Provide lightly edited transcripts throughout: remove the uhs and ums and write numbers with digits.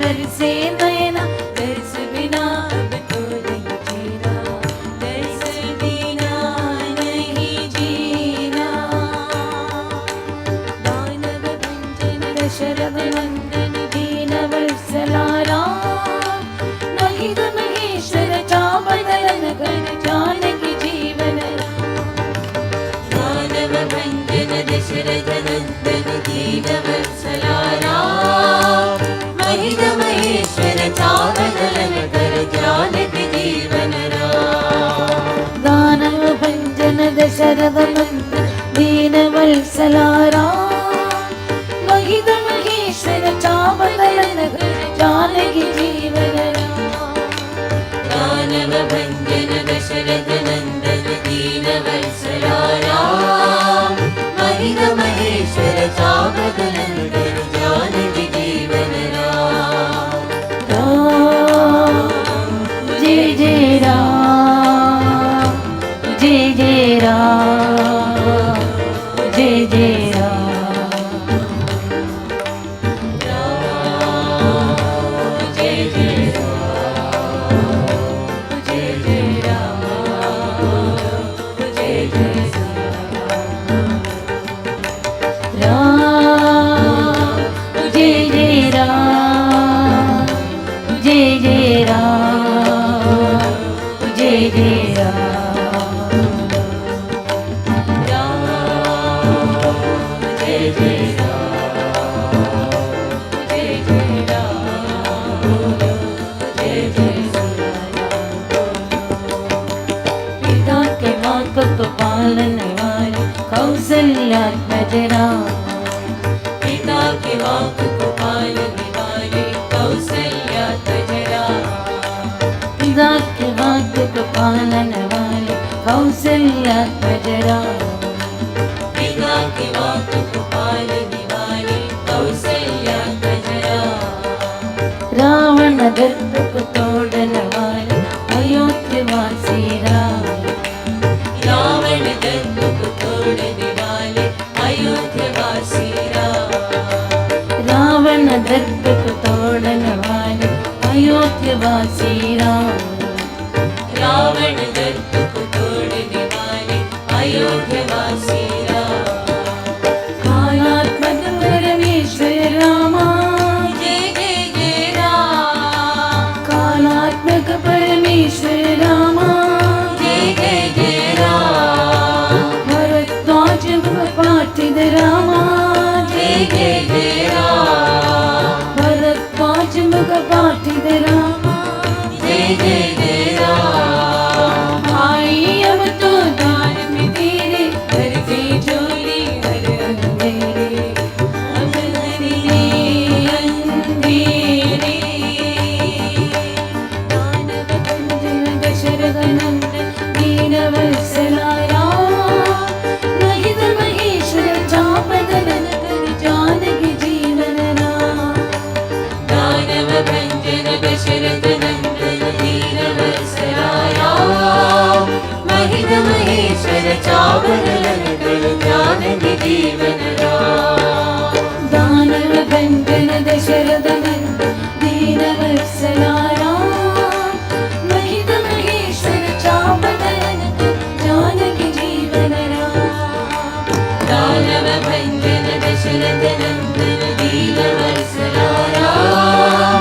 बरसे नैना, दर्स बिना अब तो नहीं जीना, दर्स बिना नहीं जीना। दानव भंजन दशरथ नंदन दीन वत्सला राम, महिद महेश्वर चापदलन कर जानकी जीवन राम। दानव भंजन दशरथ नंदन दीन वत्सला राम, महिद महेश्वर चापदलन कर जानकी जीवन राम। दानव भंजन दशरथ नंदन दीन वत्सला राम, महिद महेश्वर चापदलन कर जानकी जीवन राम। दानव भंजन दशरथ नंदन दीन वत्सला राम, महिद महेश्वर चापदलन कर जानकी जीवन राम। जय जय राम, जय जय राम, जय जय राम। जय जय राम, जय जय राम, जय जय राम। जय जय राम, जय जय राम, जय जय राम। जय जय राम, जय जय राम, जय जय पिता के वाक्य को पालने वाले कौशल्यात्मज राम, पिता के वाक्य को पालने वाले कौशल्यात्मज राम, पिता के वाक्य को पालने वाले कौशल्यात्मज राम, पिता के वाक्य को पालने वाले कौशल्यात्मज राम। रावण दर्प को तोड़ने वाले अयोध्यवासी राम, रावण दर्प को तोड़ने वाले अयोध्यवासी राम, रावण दर्प को तोड़ने वाले अयोध्यवासी राम, रावण दर्प को तोड़ने वाले अयोध्यवासी राम। कालात्मक परमेश्वर रामा, जय जय जय राम। कालात्मक परमेश्वर रामा, जय जय जय राम। भरद्वाज पाठिद रामा, जय जय जय राम। भरद्वाज मुख पाठिद रामा, जय जय जय राम। आई अब तो द्वार में तेरे, भर गई झोली हर अंधेरे, अब हरे अंधेरे। दानव भंजन दशरथ नंदन दीन वत्सला राम, महिद महेश्वर चापदलन कर जानकी जीवन राम। दानव भंजन दशरथ नंदन दीन वत्सला राम, महिद महेश्वर चापदलन कर जानकी जीवन राम। दानव भंजन दशरथ नंदन दीन वत्सला राम, महिद महेश्वर चापदलन कर जानकी जीवन राम। दानव भंजन दशरथ नंदन दीन वत्सला राम,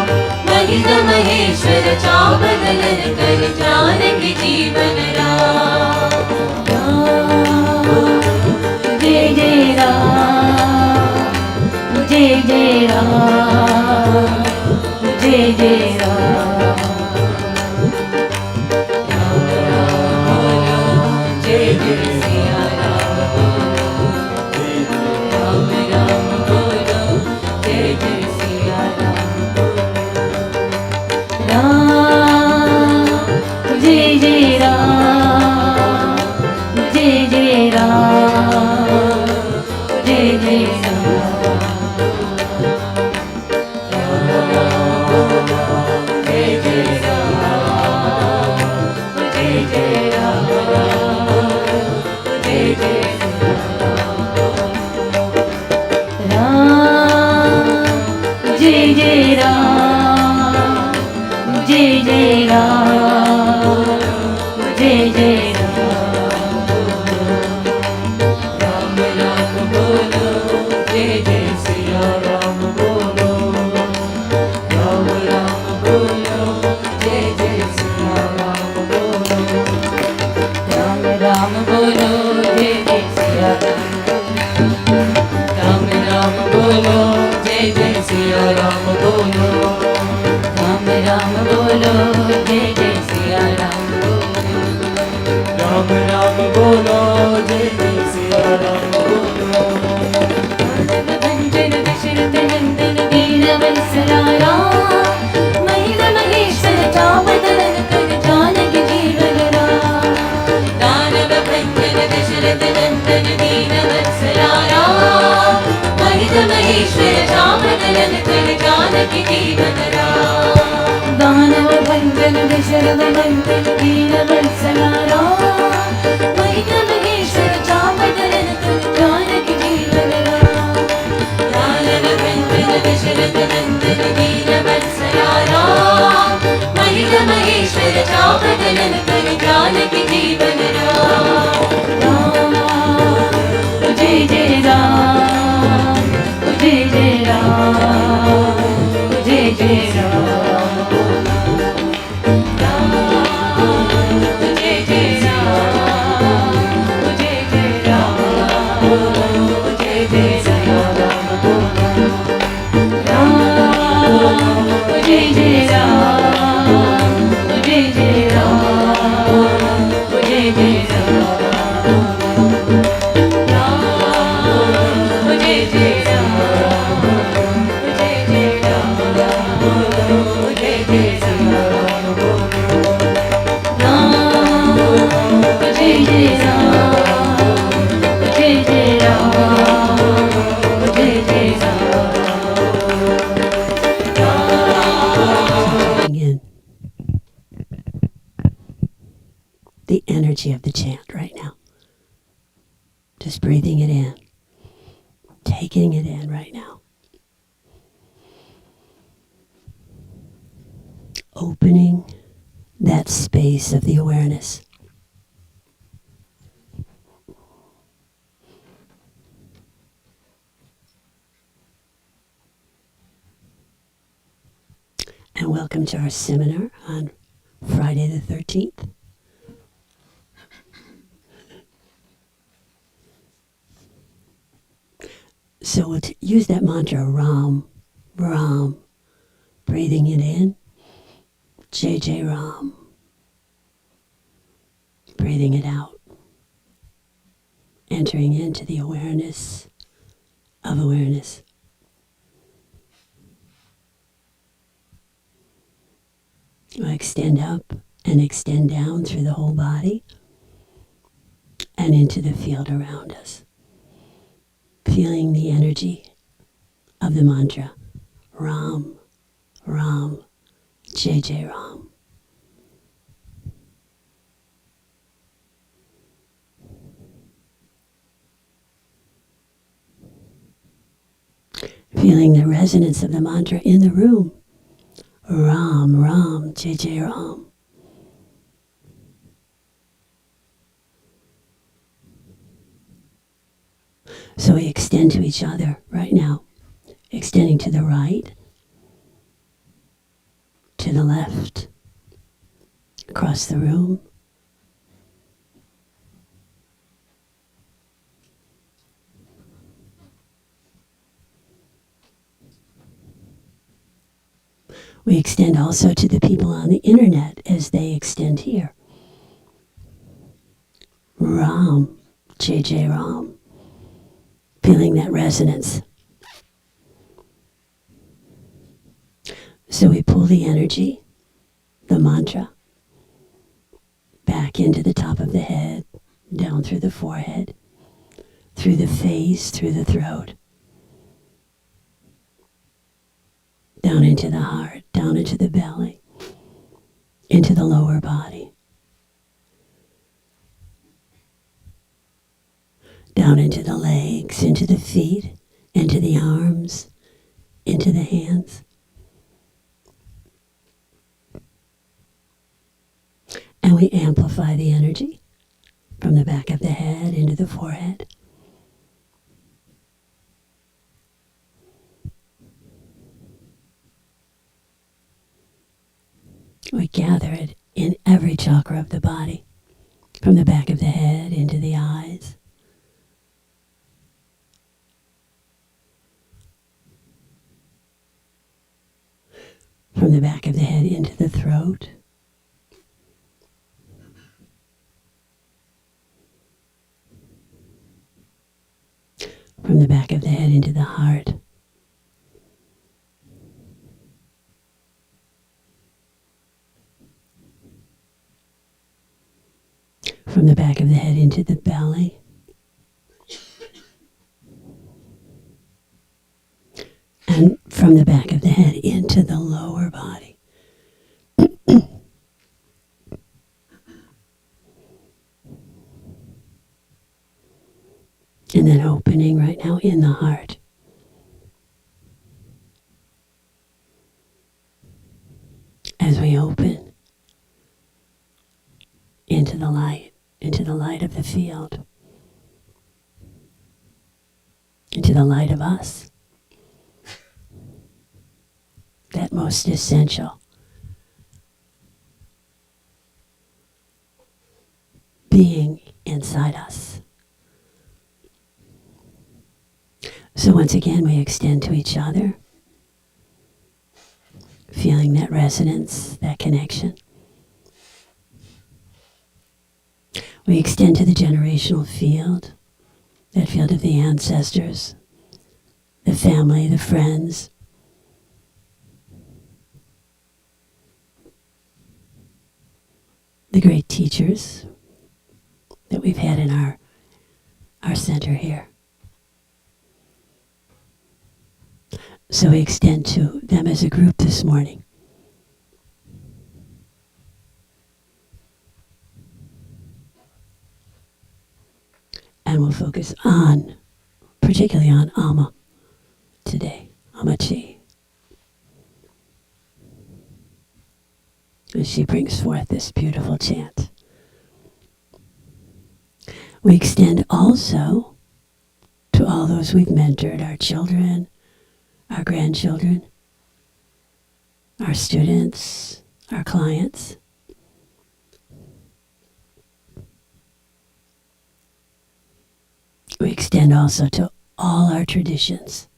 महिद महेश्वर चापदलन कर जानकी जीवन राम। जय जय राम, जय जय राम, जय जय राम। जय जय सिया राम, राम राम बोलो, जय जय सिया राम। राम जय जय राम, जय जय राम, जय जय राम। जय जय राम, जय जय राम, जय जय राम। जय जय राम, जय जय राम, जय जय राम, राम राम बोलो, जय जय सिया राम बोलो, राम राम बोलो, जय जय सिया राम बोलो, राम राम बोलो, जय जय सिया राम, राम राम बोलो, जय जय सिया राम बोलो, राम राम बोलो, जय जय सिया राम बोलो, राम राम बोलो, जय जय सिया राम बोलो, भंजन दशरथ नंदन वीर वत्सला राम, महिल महेश्वर चावदन कर जानकी जीवन राम, दानव भंजन दशरथ नंदन वीर वत्सला राम, महिल महेश्वर चावदन कर जानकी जीवन राम, दानव भंजन दशरथ नंदन वीर वत्सला राम, महिल महेश्वर चावदन कर जानकी जीवन राम, दानव भंजन दशरथ नंदन वीर वत्सला राम, महिल महेश्वर चावदन कर जानकी जीवन राम, राम जय जय राम, जय जय राम, जय जय राम, जय जय राम, जय जय राम, जय जय सिया राम बोलो, राम जय जय राम, जय जय राम, जय जय राम, राम जय जय राम, जय जय राम, जय जय सिया राम बोलो, राम जय जय राम, जय जय राम, जय जय In the energy of the chant right now. Just breathing it in, taking it in right now. Opening that space of the awareness. And welcome to our seminar on Friday the 13th. So we'll use that mantra, Ram, Ram, breathing it in, Jai Jai Ram, breathing it out, entering into the awareness of awareness. We'll extend up and extend down through the whole body and into the field around us. Feeling the energy of the mantra, Ram, Ram, Jai Jai Ram. Feeling the resonance of the mantra in the room. Ram, Ram, Jai Jai Ram. So we extend to each other right now, extending to the right, to the left, across the room. We extend also to the people on the internet as they extend here. Ram, Jai Jai Ram. Feeling that resonance. So we pull the energy, the mantra, back into the top of the head, down through the forehead, through the face, through the throat, down into the heart, down into the belly, into the lower body, down into the legs, into the feet, into the arms, into the hands. And we amplify the energy from the back of the head into the forehead. We gather it in every chakra of the body, from the back of the head into the eyes, from the back of the head into the throat, from the back of the head into the heart, from the back of the head into the belly, and from the back of the head into the lower body. And then opening right now in the heart. As we open into the light of the field, into the light of us, that most essential being inside us. So once again, we extend to each other, feeling that resonance, that connection. We extend to the generational field, that field of the ancestors, the family, the friends, the great teachers that we've had in our center here. So we extend to them as a group this morning. And we'll focus on, particularly on Amma today, Ammachi. As she brings forth this beautiful chant. We extend also to all those we've mentored, our children, our grandchildren, our students, our clients. We extend also to all our traditions,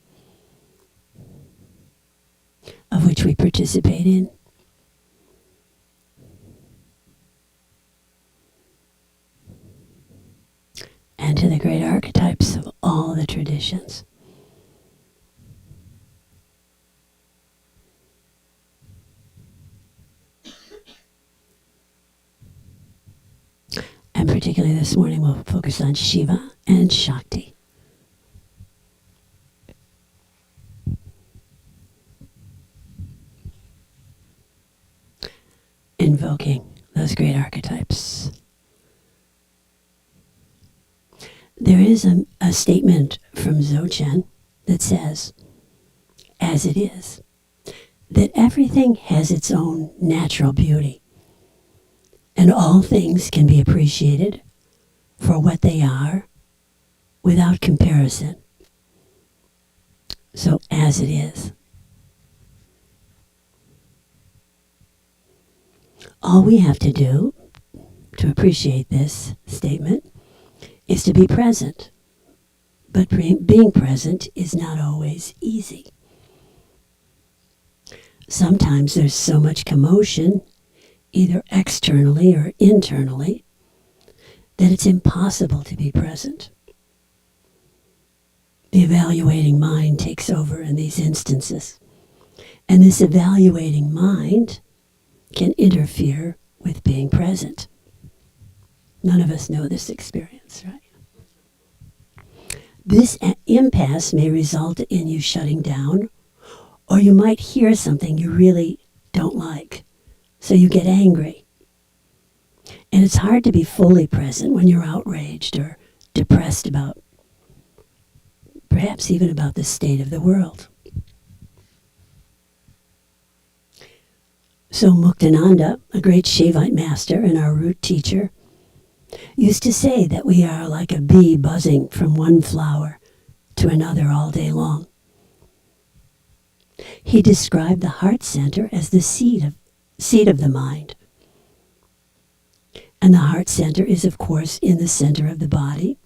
of which we participate in. And to the great archetypes of all the traditions. And particularly this morning we'll focus on Shiva and Shakti. Invoking those great archetypes. There is a statement from Dzogchen that says, as it is, that everything has its own natural beauty, and all things can be appreciated for what they are without comparison. So, as it is. All we have to do to appreciate this statement is to be present. But being present is not always easy. Sometimes there's so much commotion, either externally or internally, that it's impossible to be present. The evaluating mind takes over in these instances. And this evaluating mind can interfere with being present. None of us know this experience, right? This impasse may result in you shutting down, or you might hear something you really don't like, so you get angry. And it's hard to be fully present when you're outraged or depressed about, perhaps even about the state of the world. So Muktananda, a great Shaivite master and our root teacher, used to say that we are like a bee buzzing from one flower to another all day long. He described the heart center as the seat of the mind. And the heart center is, of course, in the center of the body,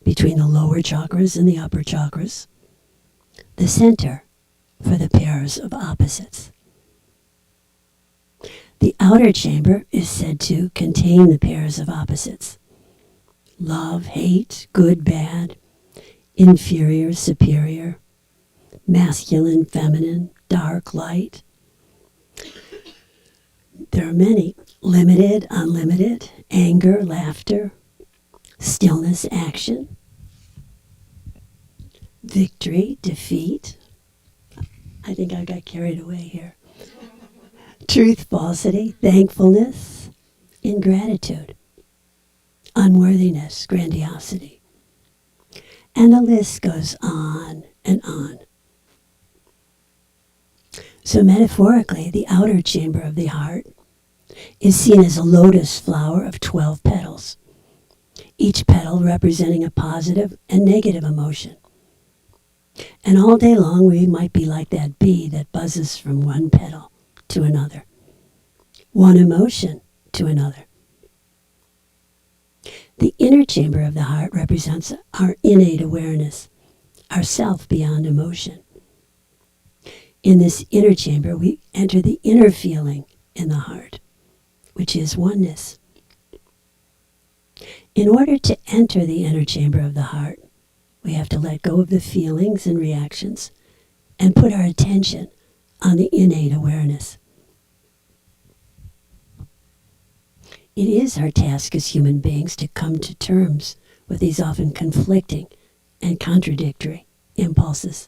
between the lower chakras and the upper chakras, the center for the pairs of opposites. The outer chamber is said to contain the pairs of opposites: love, hate, good, bad, inferior, superior, masculine, feminine, dark, light. There are many: limited, unlimited, anger, laughter, stillness, action, victory, defeat. I think I got carried away here. Truth, falsity, thankfulness, ingratitude, unworthiness, grandiosity. And the list goes on and on. So metaphorically, the outer chamber of the heart is seen as a lotus flower of 12 petals, each petal representing a positive and negative emotion. And all day long we might be like that bee that buzzes from one petal to another, one emotion to another. The inner chamber of the heart represents our innate awareness, our self beyond emotion. In this inner chamber, we enter the inner feeling in the heart, which is oneness. In order to enter the inner chamber of the heart, we have to let go of the feelings and reactions and put our attention on the innate awareness. It is our task as human beings to come to terms with these often conflicting and contradictory impulses.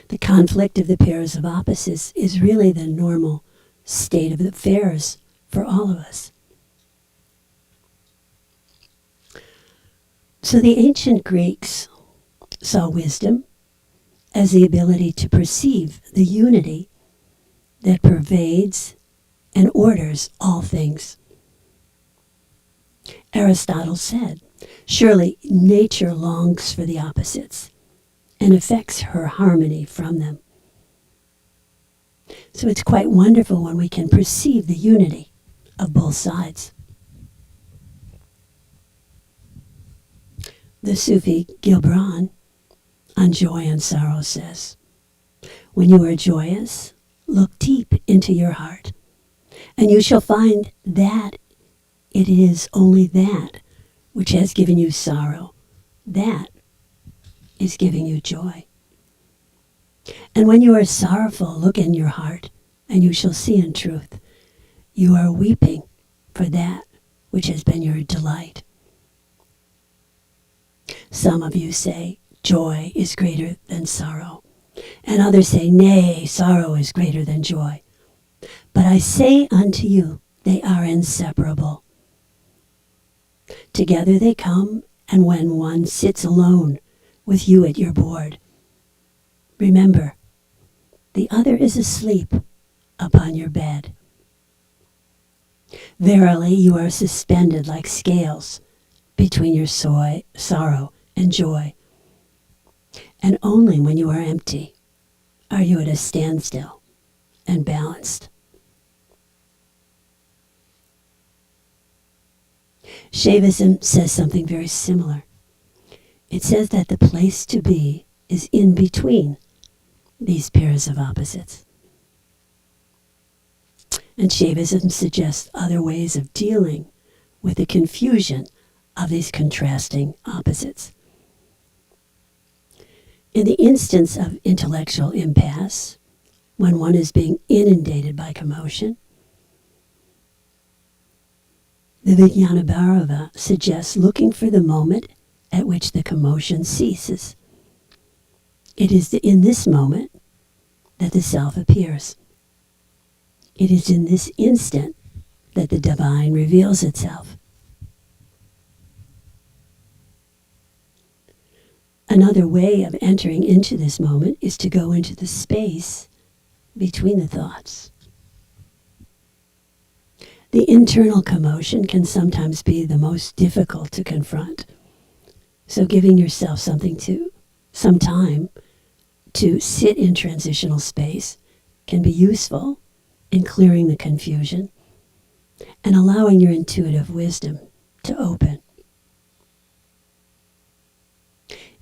The conflict of the pairs of opposites is really the normal state of affairs for all of us. So the ancient Greeks saw wisdom as the ability to perceive the unity that pervades and orders all things. Aristotle said, "Surely nature longs for the opposites and affects her harmony from them." So it's quite wonderful when we can perceive the unity of both sides. The Sufi Gilbran on joy and sorrow says, "When you are joyous, look deep into your heart, and you shall find that it is only that which has given you sorrow, that is giving you joy. And when you are sorrowful, look in your heart, and you shall see in truth, you are weeping for that which has been your delight." Some of you say, joy is greater than sorrow, and others say, nay, sorrow is greater than joy. But I say unto you, they are inseparable. Together they come, and when one sits alone with you at your board, remember, the other is asleep upon your bed. Verily, you are suspended like scales between your sorrow and joy, and only when you are empty are you at a standstill and balanced. Shaivism says something very similar. It says that the place to be is in between these pairs of opposites. And Shaivism suggests other ways of dealing with the confusion of these contrasting opposites. In the instance of intellectual impasse, when one is being inundated by commotion, the Vijnanabhairava suggests looking for the moment at which the commotion ceases. It is in this moment that the self appears. It is in this instant that the divine reveals itself. Another way of entering into this moment is to go into the space between the thoughts. The internal commotion can sometimes be the most difficult to confront. So giving yourself some time to sit in transitional space can be useful in clearing the confusion and allowing your intuitive wisdom to open.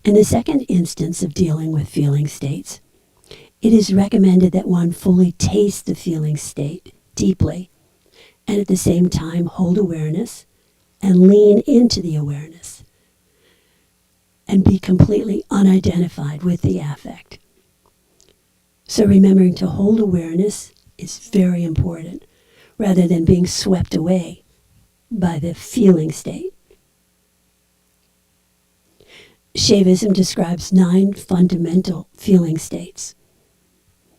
In the second instance of dealing with feeling states, it is recommended that one fully taste the feeling state deeply and at the same time hold awareness and lean into the awareness and be completely unidentified with the affect. So remembering to hold awareness is very important rather than being swept away by the feeling state. Shaivism describes 9 fundamental feeling states.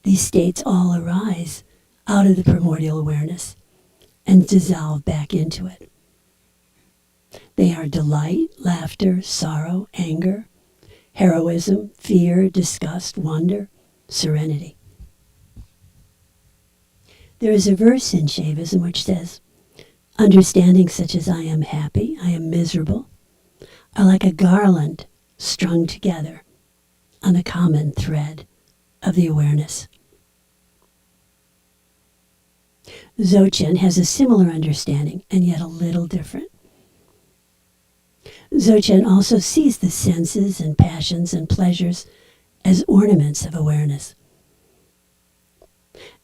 These states all arise out of the primordial awareness and dissolve back into it. They are delight, laughter, sorrow, anger, heroism, fear, disgust, wonder, serenity. There is a verse in Shaivism which says, understandings such as I am happy, I am miserable, are like a garland strung together on the common thread of the awareness. Dzogchen has a similar understanding and yet a little different. Dzogchen also sees the senses and passions and pleasures as ornaments of awareness.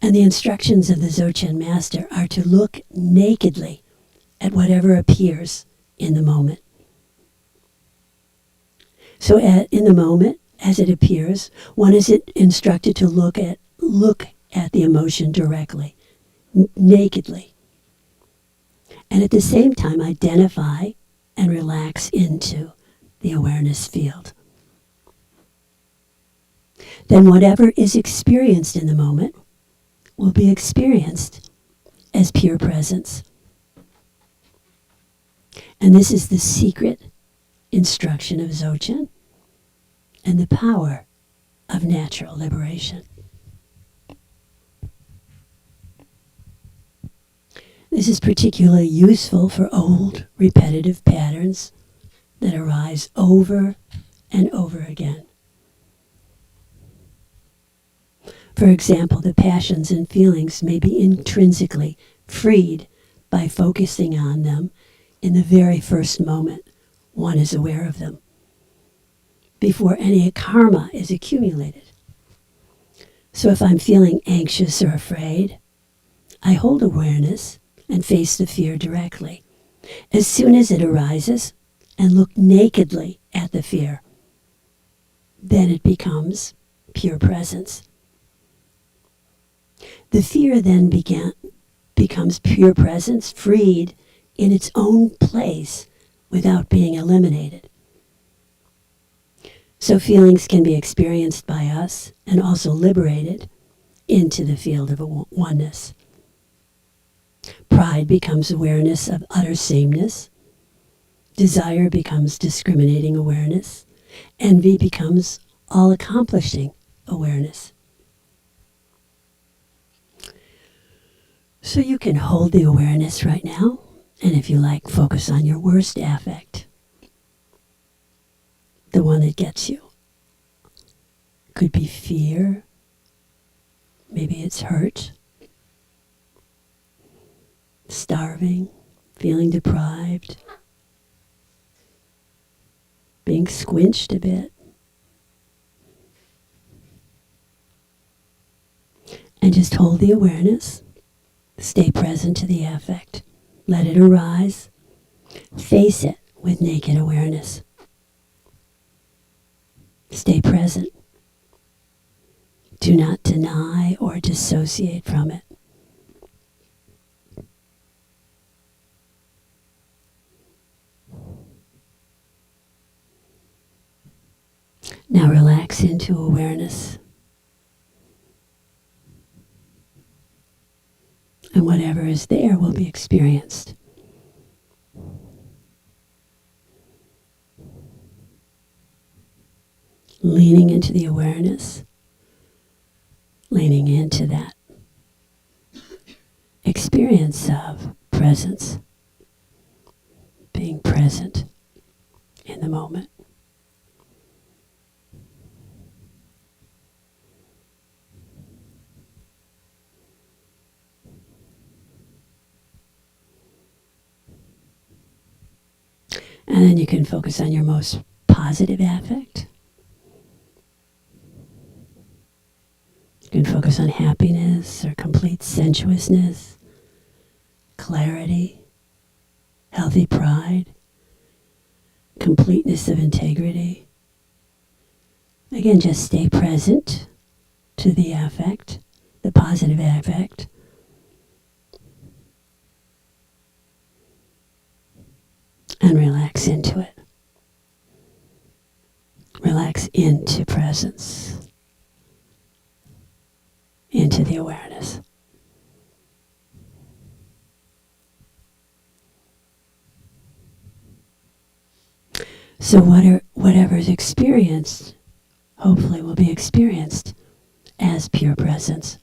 And the instructions of the Dzogchen master are to look nakedly at whatever appears in the moment. So in the moment, as it appears, one is instructed to look at the emotion directly, nakedly. And at the same time, identify and relax into the awareness field. Then whatever is experienced in the moment will be experienced as pure presence. And this is the secret instruction of Dzogchen and the power of natural liberation. This is particularly useful for old, repetitive patterns that arise over and over again. For example, the passions and feelings may be intrinsically freed by focusing on them in the very first moment one is aware of them, before any karma is accumulated. So if I'm feeling anxious or afraid, I hold awareness and face the fear directly as soon as it arises and look nakedly at the fear. Then it becomes pure presence. The fear then becomes pure presence, freed in its own place without being eliminated. So feelings can be experienced by us and also liberated into the field of oneness. Pride becomes awareness of utter sameness. Desire becomes discriminating awareness. Envy becomes all-accomplishing awareness. So you can hold the awareness right now, and if you like, focus on your worst affect, the one that gets you. Could be fear, maybe it's hurt, starving, feeling deprived, being squinched a bit. And just hold the awareness, stay present to the affect, let it arise, face it with naked awareness. Stay present. Do not deny or dissociate from it. Now relax into awareness. And whatever is there will be experienced. Leaning into the awareness, leaning into that experience of presence, being present in the moment. And then you can focus on your most positive affect. You can focus on happiness or complete sensuousness, clarity, healthy pride, completeness of integrity. Again, just stay present to the affect, the positive affect. And relax into it. Relax into presence, into the awareness. So whatever is experienced, hopefully will be experienced as pure presence.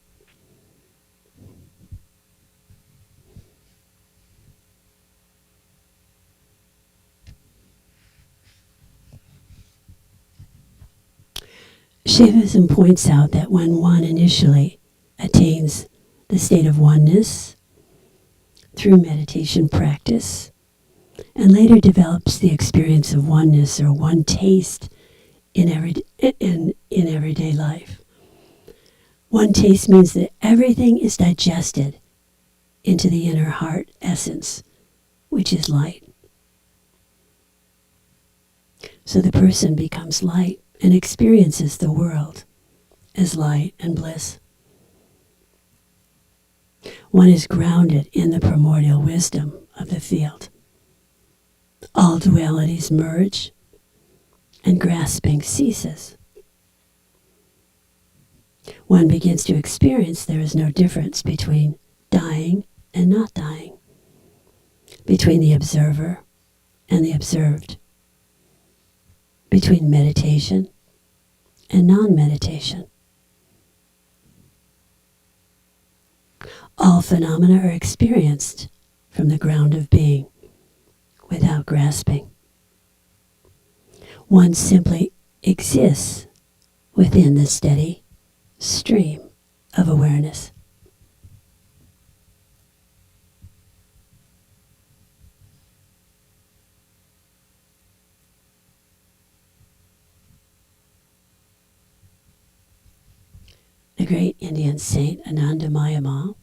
Shivism points out that when one initially attains the state of oneness through meditation practice, and later develops the experience of oneness or one taste in everyday life. One taste means that everything is digested into the inner heart essence, which is light. So the person becomes light and experiences the world as light and bliss. One is grounded in the primordial wisdom of the field. All dualities merge and grasping ceases. One begins to experience there is no difference between dying and not dying, between the observer and the observed, between meditation and non-meditation. All phenomena are experienced from the ground of being, without grasping. One simply exists within the steady stream of awareness. The great Indian saint Anandamayi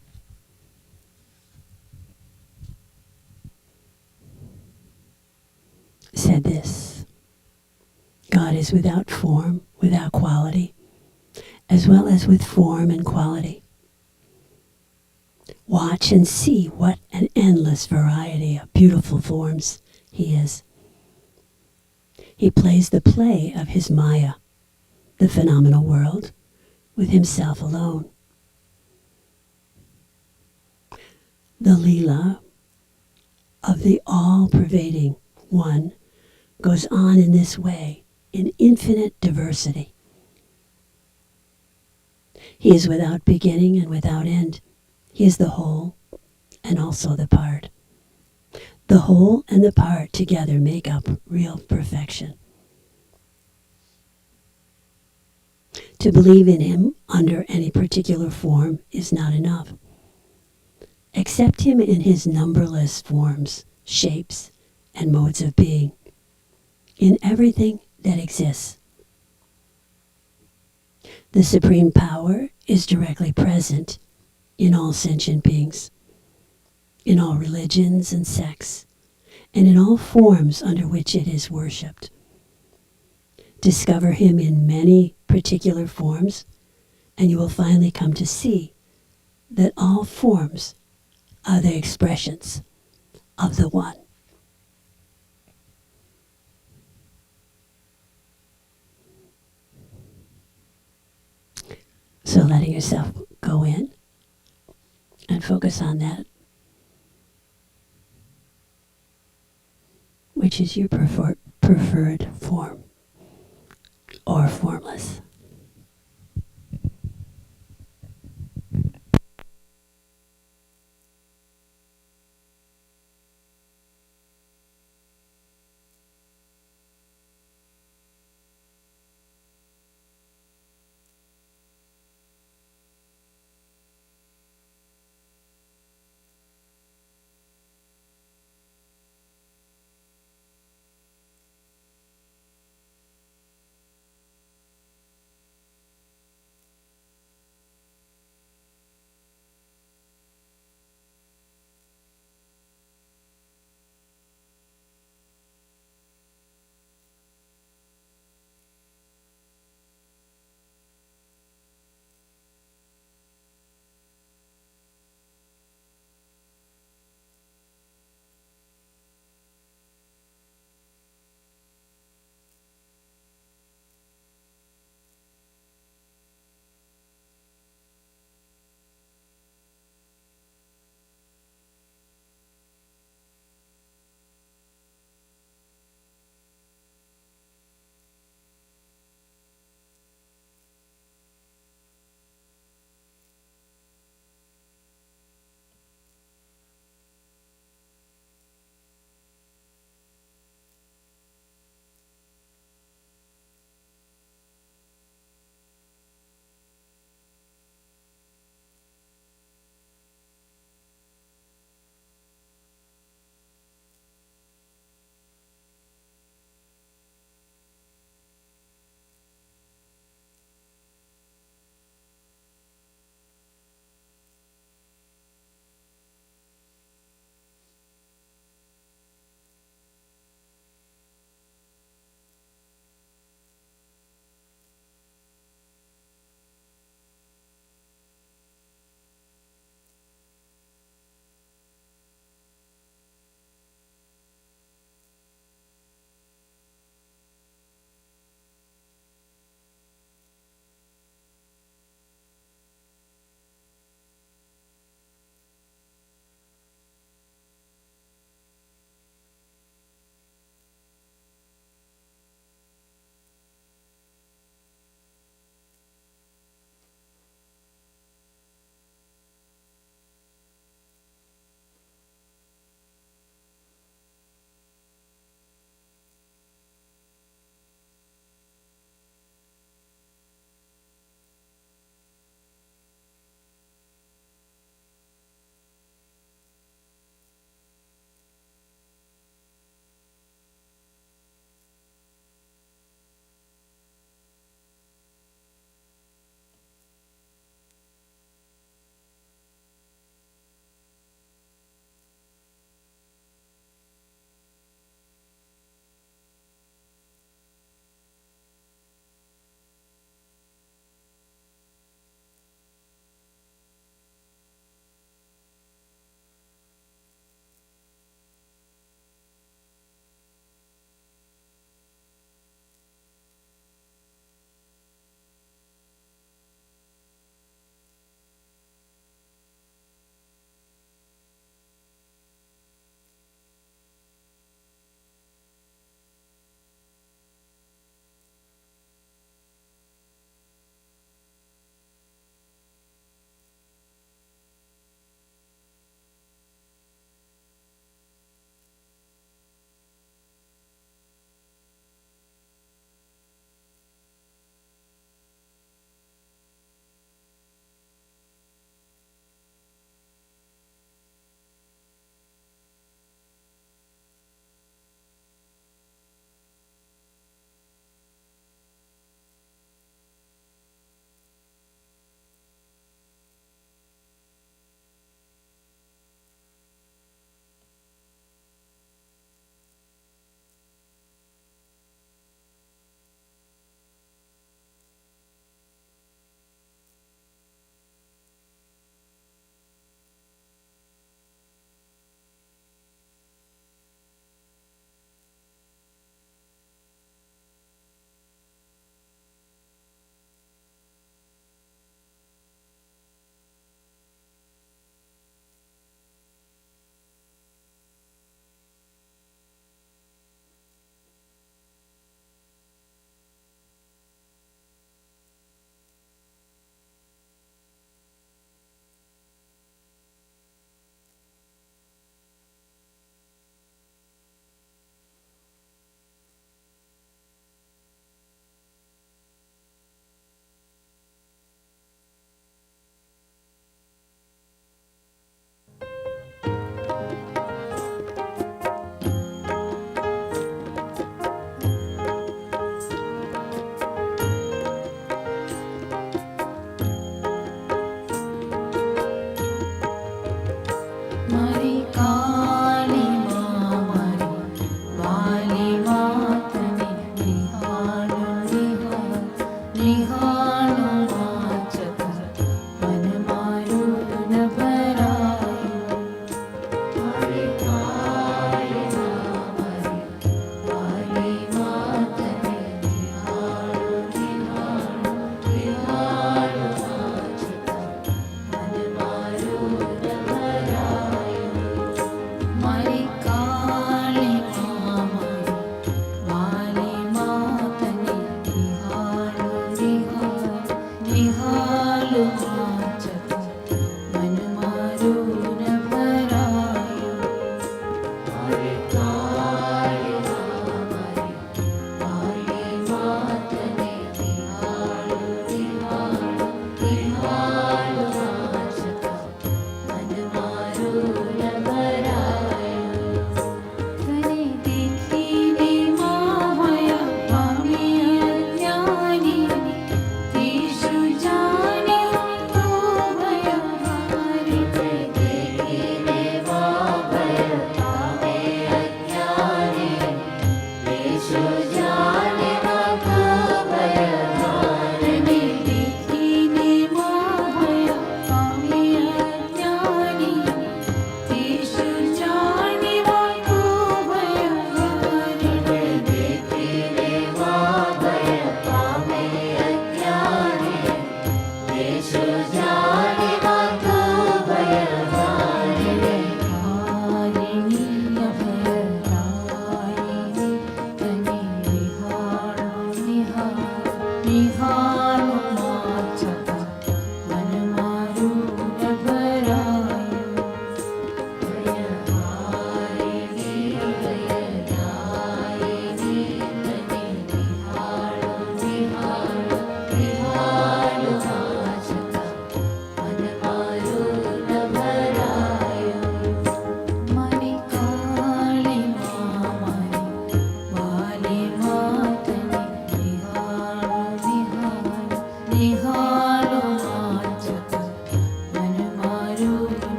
said this: God is without form, without quality, as well as with form and quality. Watch and see what an endless variety of beautiful forms he is. He plays the play of his Maya, the phenomenal world, with himself alone. The Leela of the all-pervading One goes on in this way, in infinite diversity. He is without beginning and without end. He is the whole and also the part. The whole and the part together make up real perfection. To believe in him under any particular form is not enough. Accept him in his numberless forms, shapes, and modes of being, in everything that exists. The supreme power is directly present in all sentient beings, in all religions and sects, and in all forms under which it is worshipped. Discover him in many particular forms, and you will finally come to see that all forms are the expressions of the One. So letting yourself go in and focus on that, which is your preferred form or formless.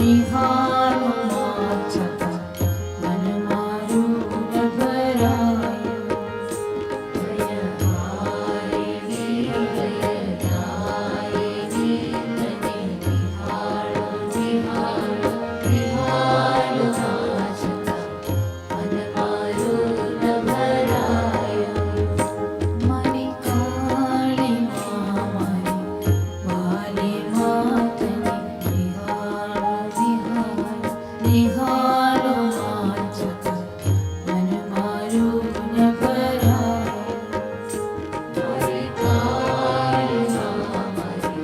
निहारो माचता मन मारू न भरायो दयाहारिणी दयादायिनी तने निहारो निहारो निहारो माचता मन मारू न भरायो मणि काली मामणि वाली मातनि निहारो निहारो निहारो माचता मन मारू न भरायो मणि काली मामणि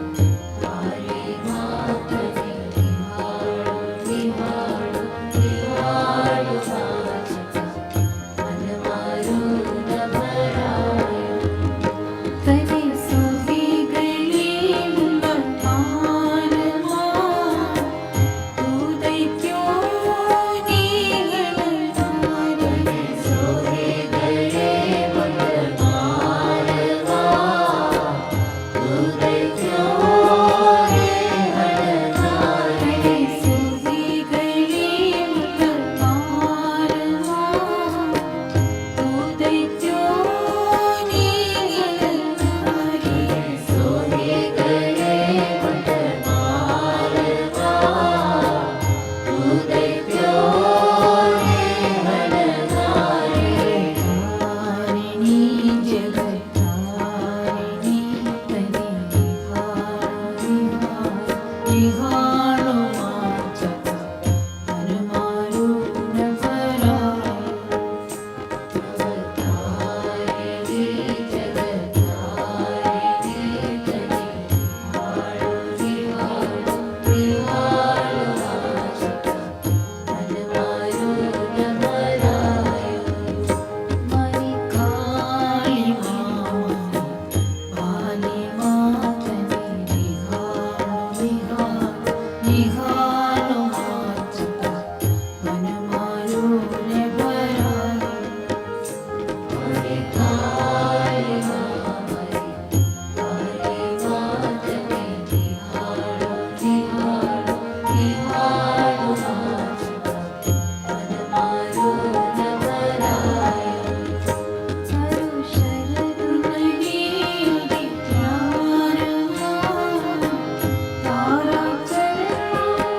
वाली मातनि निहारो निहारो निहारो माचता मन मारू न भरायो तने सोही गली मुंबतानमा तू दैत्यों नीहलनारे सोही गली मुंबतानमा तू दैत्यों नीहलनारे सोही गली मुंबतानमा तू दैत्यों नीहलनारे सोही गली मुंबतारमा तू दैत्यों नीहलनारे तारिणी जगत्तारिणी तने निहारो निहारो निहारो माचता मन मारू न भरायो जगत्तारिणी जगत्तारिणी तने निहारो निहारो निहारो माचता मन मारू न भरायो मणि काली मामणि वाली मातनि निहारो निहारो निहारो माचता मन मारू न भरायो मणि काली मामणि वाली मातनि निहारो निहारो निहारो माचता मन मारू न भरायो चारू शरणु नहीं उदित प्यारमा तारा चरण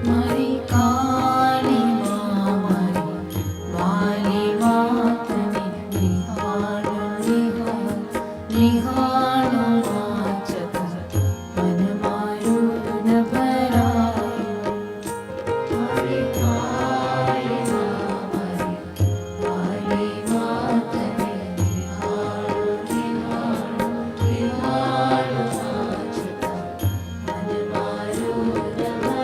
मरी काली मामरी वाली मातमी निहाळो वाचत मन मारून भरायो मरी काली मामरी वाली मातमी निहाळो वाचत मन मारून भरायो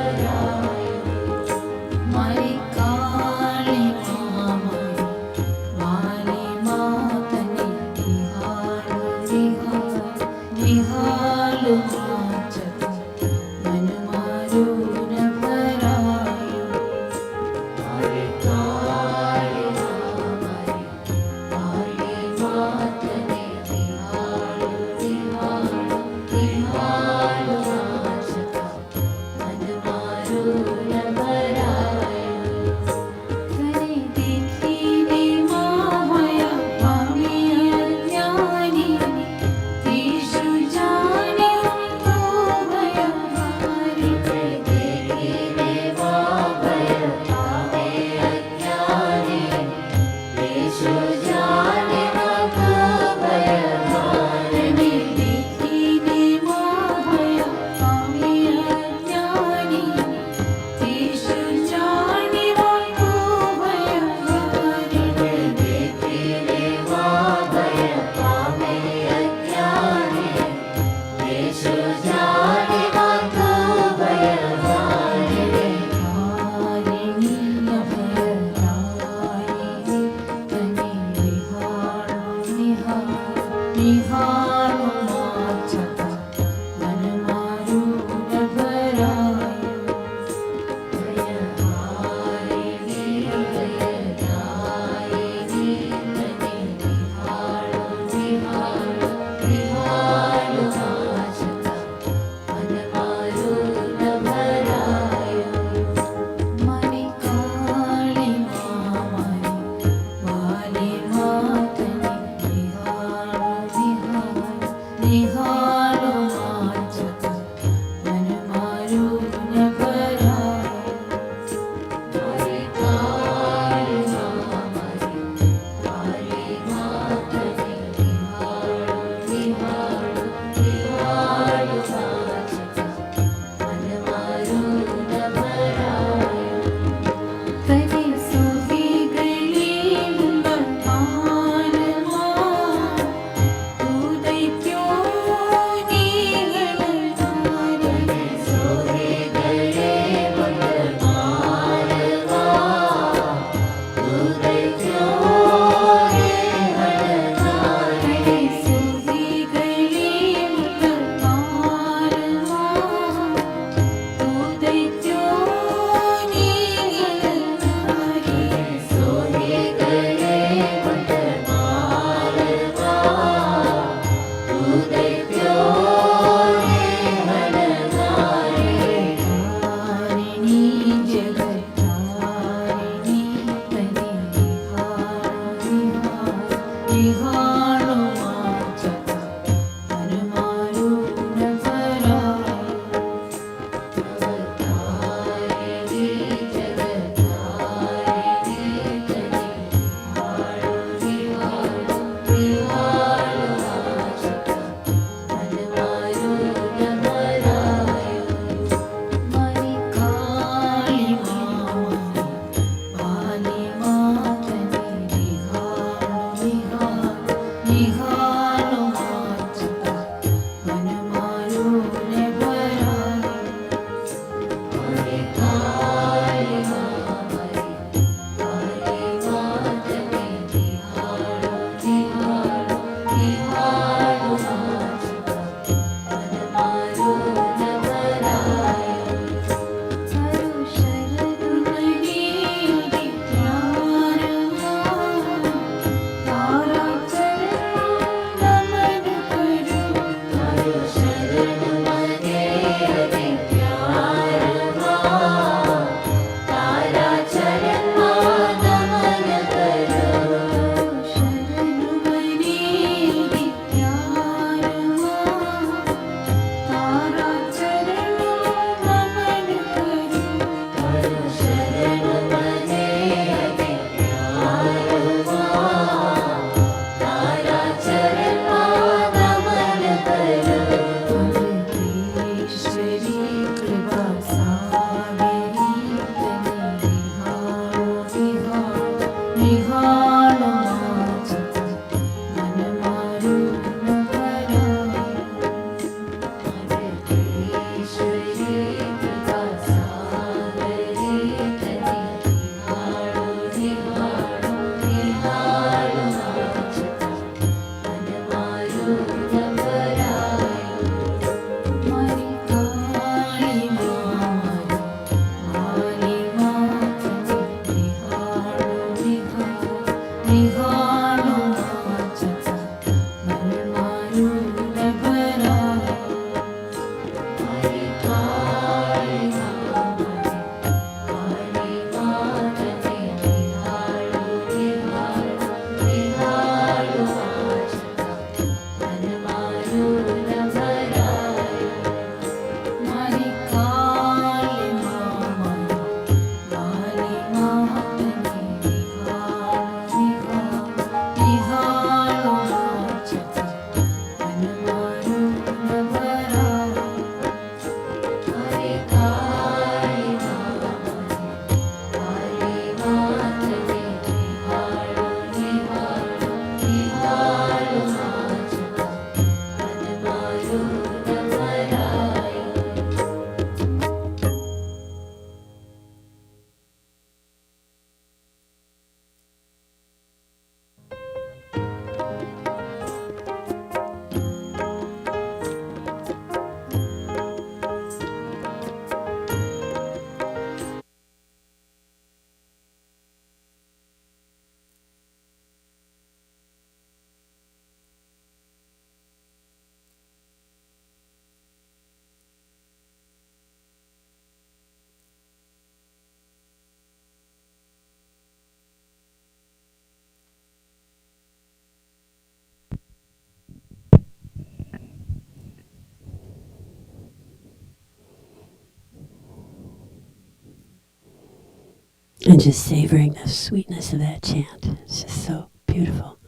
and just savoring the sweetness of that chant. It's just so beautiful.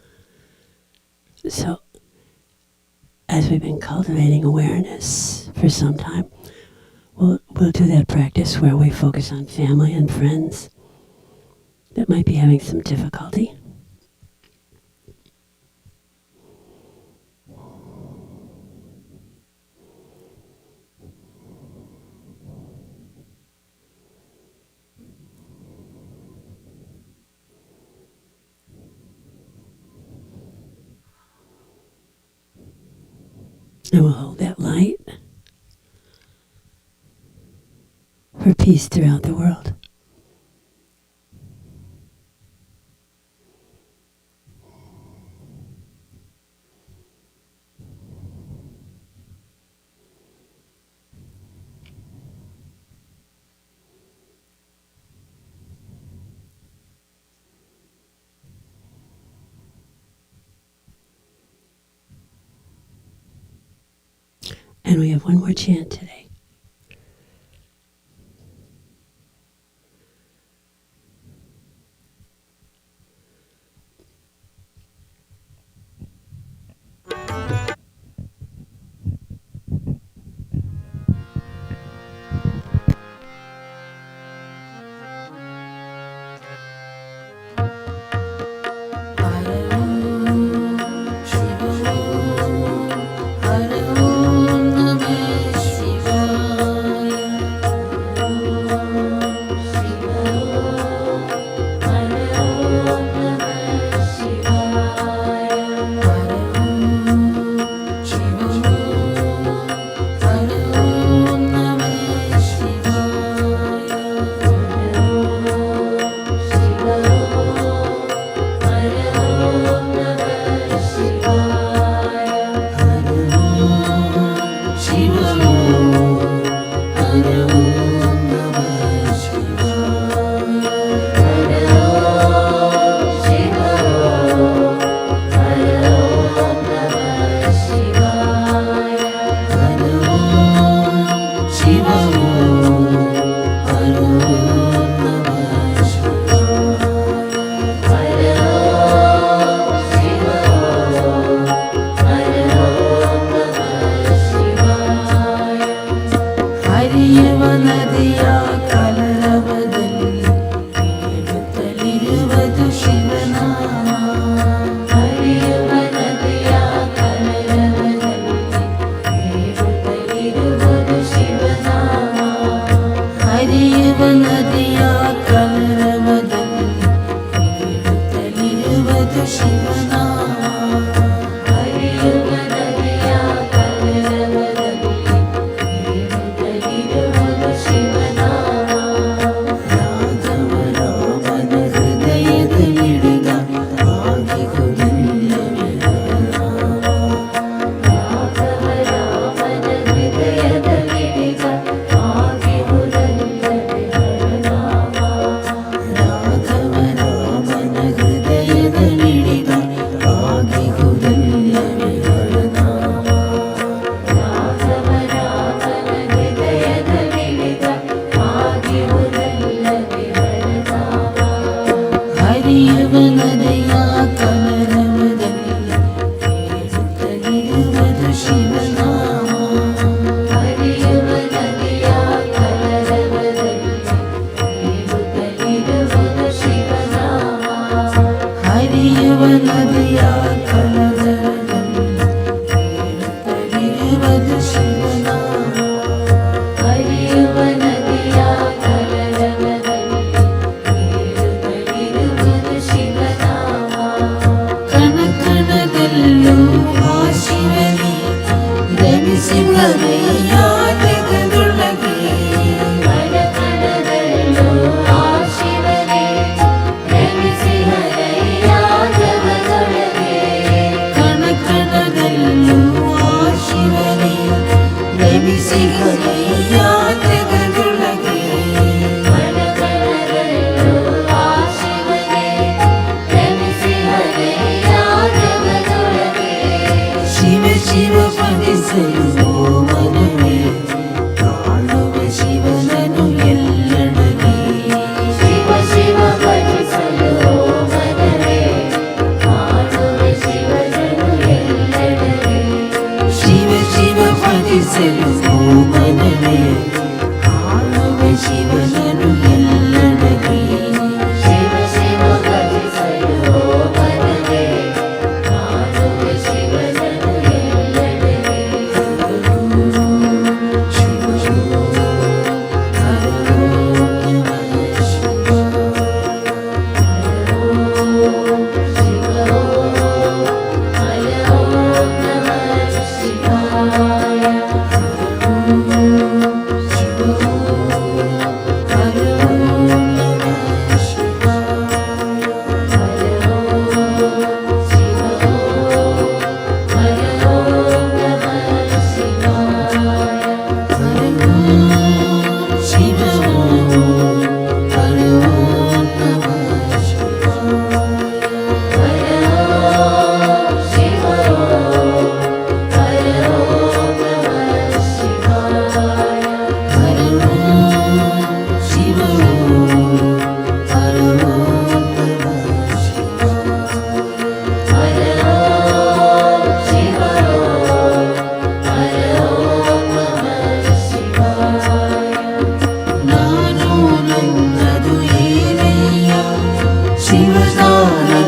So, as we've been cultivating awareness for some time, we'll do that practice where we focus on family and friends that might be having some difficulty. And we'll hold that light for peace throughout the world. And we have one more chant today.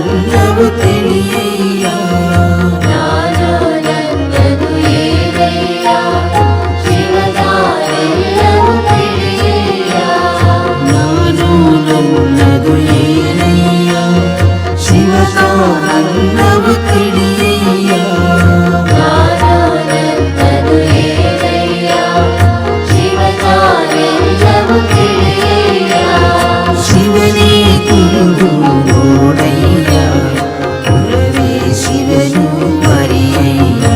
ಜ್ಞಾನೋಲ್ಲವು ತಿಳಿಯಯ್ಯ ಜ್ಞಾನಾನಂದದು ಏರಯ್ಯ ಶಿವದಾನೆಲ್ಲವೂ ತಿಳಿಯಯ್ಯ ಜ್ಞಾನೋಲ್ಲವು ಏರಯ್ಯ ಶಿವದಾನೆಲ್ಲವೂ ತಿಳಿಯಯ್ಯ ಜ್ಞಾನಾನಂದದು ಏರಯ್ಯ ಶಿವದಾನೆಲ್ಲವೂ ತಿಳಿಯಯ್ಯ ಶಿವನೇ ಗುರು ನೋಡಯ್ಯ ಗುರುವೇ ಶಿವನು ಮರಿಯಯ್ಯ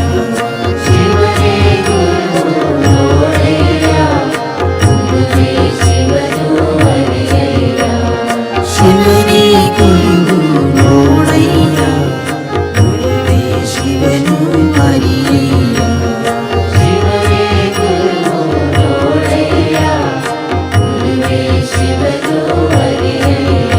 ಶಿವನೇ ಗುರು ನೋಡಯ್ಯ ಗುರುವೇ ಶಿವನು ಮರಿಯಯ್ಯ ಶಿವನೇ ಗುರು ನೋಡಯ್ಯ ಗುರುವೇ ಶಿವನು ಮರಿಯಯ್ಯ ಶಿವನೇ ಗುರು ನೋಡಯ್ಯ ಗುರುವೇ ಶಿವನು ಮರಿಯಯ್ಯ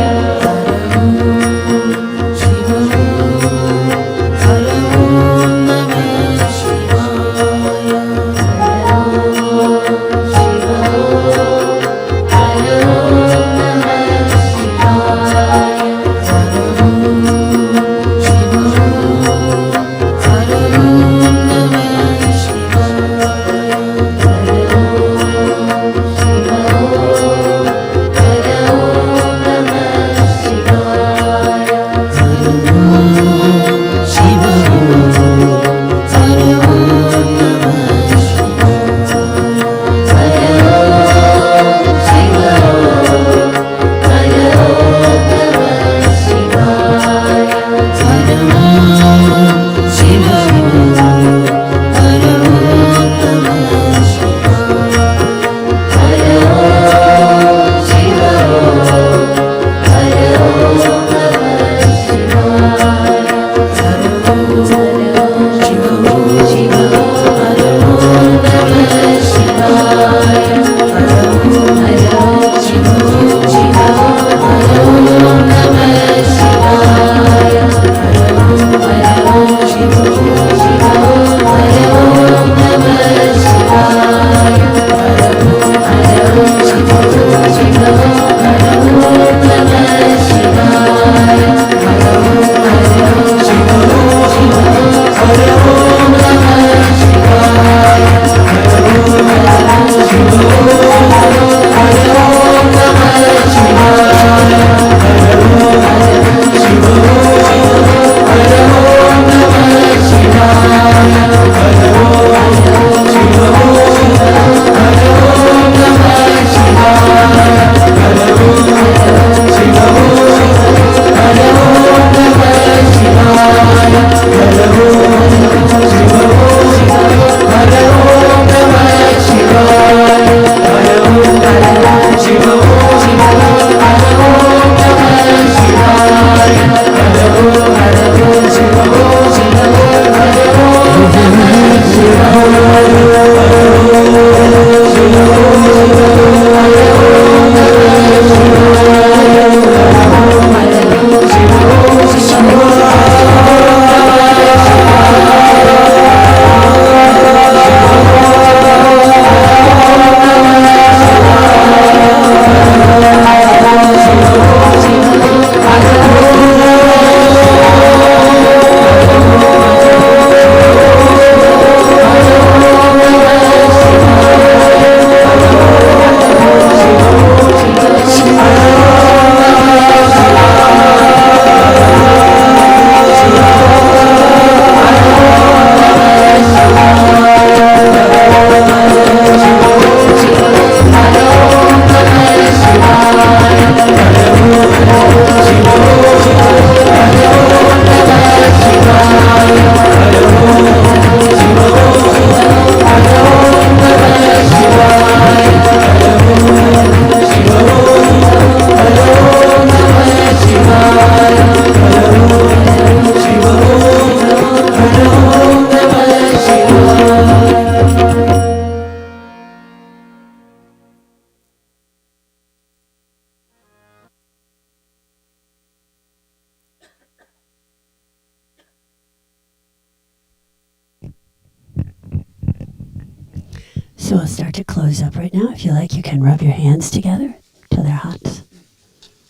So we'll start to close up right now. If you like, you can rub your hands together till they're hot.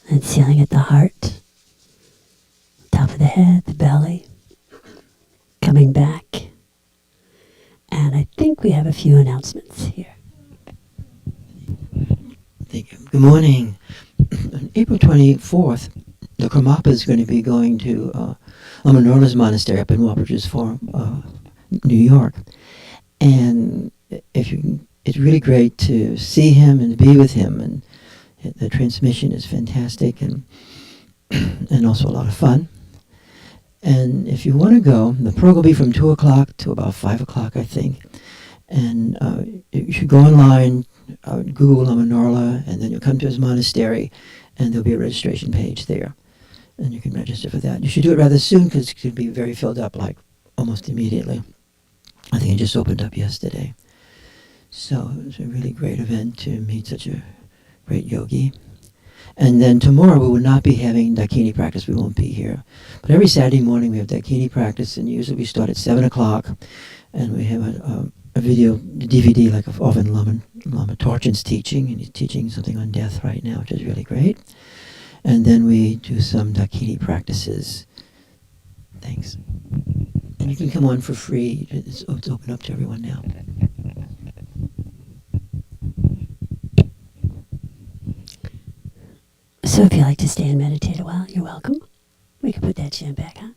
And sealing at the heart. head, the belly, coming back. And I think we have a few announcements here. Thank you. Good morning. On April 24th, the Karmapa is going to be going to Lama Norla's monastery up in Wappingers Forum, New York. And it's really great to see him and be with him. And the transmission is fantastic and also a lot of fun. And if you want to go, the program will be from 2 o'clock to about 5 o'clock, I think. And you should go online, Google Lama Norla, and then you'll come to his monastery, and there'll be a registration page there. And you can register for that. You should do it rather soon because it could be very filled up, like almost immediately. I think it just opened up yesterday. So it was a really great event to meet such a great yogi. And then tomorrow we will not be having Dakini practice. We won't be here. But every Saturday morning we have Dakini practice, and usually we start at 7 o'clock. And we have a video, DVD, like of Lama Torchin's teaching. And he's teaching something on death right now, which is really great. And then we do some Dakini practices. Thanks. And you can come on for free. It's open up to everyone now. So if you like to stay and meditate a while, you're welcome. We can put that chant back on.